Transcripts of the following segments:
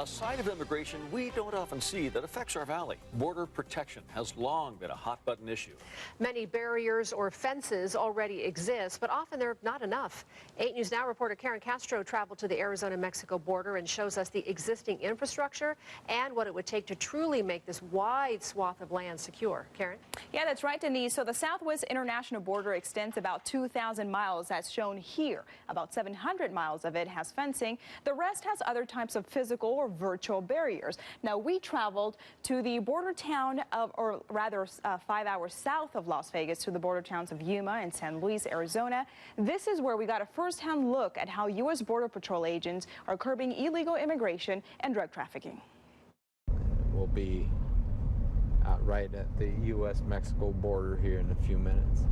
A side of immigration we don't often see that affects our valley. Border protection has long been a hot-button issue. Many barriers or fences already exist, but often they're not enough. 8 News Now reporter Karen Castro traveled to the Arizona-Mexico border and shows us the existing infrastructure and what it would take to truly make this wide swath of land secure. Karen? Yeah, that's right, Denise. So the Southwest International Border extends about 2,000 miles, as shown here. About 700 miles of it has fencing. The rest has other types of physical or virtual barriers. Now, we traveled to the border town of, or rather 5 hours south of Las Vegas, to the border towns of Yuma and San Luis, Arizona. This is where we got a first-hand look at how U.S. Border Patrol agents are curbing illegal immigration and drug trafficking. We'll be right at the U.S.-Mexico border here in a few minutes.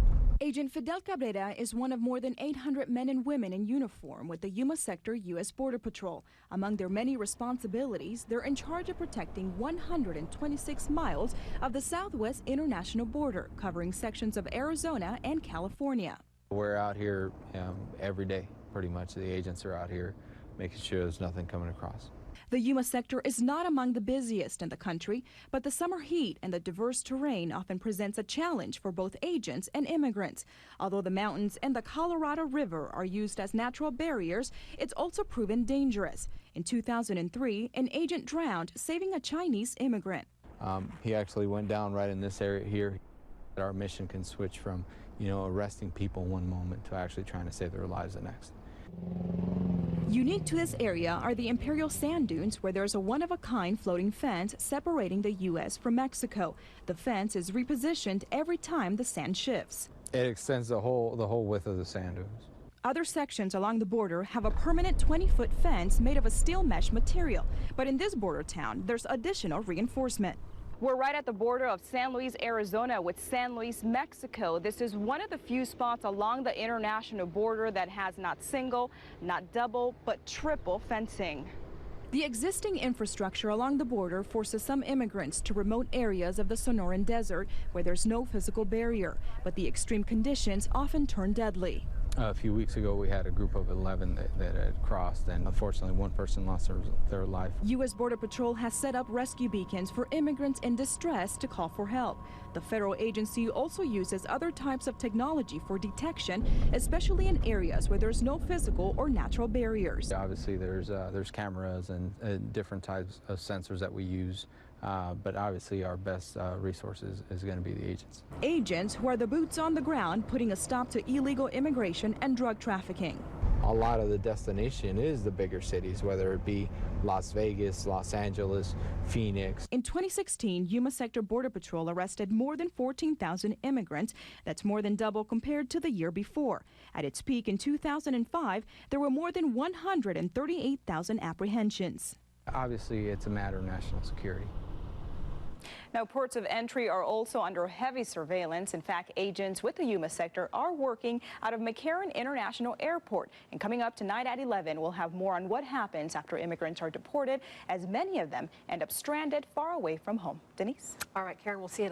Agent Fidel Cabrera is one of more than 800 men and women in uniform with the Yuma Sector U.S. Border Patrol. Among their many responsibilities, they're in charge of protecting 126 miles of the Southwest International Border, covering sections of Arizona and California. We're out here every day, pretty much. The agents are out here making sure there's nothing coming across. The Yuma sector is not among the busiest in the country, but the summer heat and the diverse terrain often presents a challenge for both agents and immigrants. Although the mountains and the Colorado River are used as natural barriers, it's also proven dangerous. In 2003, an agent drowned, saving a Chinese immigrant. He actually went down right in this area here. Our mission can switch from, arresting people one moment to actually trying to save their lives the next. Unique to this area are the Imperial Sand Dunes, where there's a one-of-a-kind floating fence separating the U.S. from Mexico. The fence is repositioned every time the sand shifts. It extends the whole width of the sand dunes. Other sections along the border have a permanent 20-foot fence made of a steel mesh material. But in this border town, there's additional reinforcement. We're right at the border of San Luis, Arizona with San Luis, Mexico. This is one of the few spots along the international border that has not single, not double, but triple fencing. The existing infrastructure along the border forces some immigrants to remote areas of the Sonoran Desert where there's no physical barrier, but the extreme conditions often turn deadly. A few weeks ago, we had a group of 11 that had crossed, and unfortunately, one person lost their life. U.S. Border Patrol has set up rescue beacons for immigrants in distress to call for help. The federal agency also uses other types of technology for detection, especially in areas where there's no physical or natural barriers. Obviously, there's cameras and different types of sensors that we use. But obviously our best resource is going to be the agents. Agents who are the boots on the ground putting a stop to illegal immigration and drug trafficking. A lot of the destination is the bigger cities, whether it be Las Vegas, Los Angeles, Phoenix. In 2016, Yuma Sector Border Patrol arrested more than 14,000 immigrants. That's more than double compared to the year before. At its peak in 2005, there were more than 138,000 apprehensions. Obviously, it's a matter of national security. Now, ports of entry are also under heavy surveillance. In fact, agents with the Yuma sector are working out of McCarran International Airport. And coming up tonight at 11, we'll have more on what happens after immigrants are deported, as many of them end up stranded far away from home. Denise? All right, Karen, we'll see you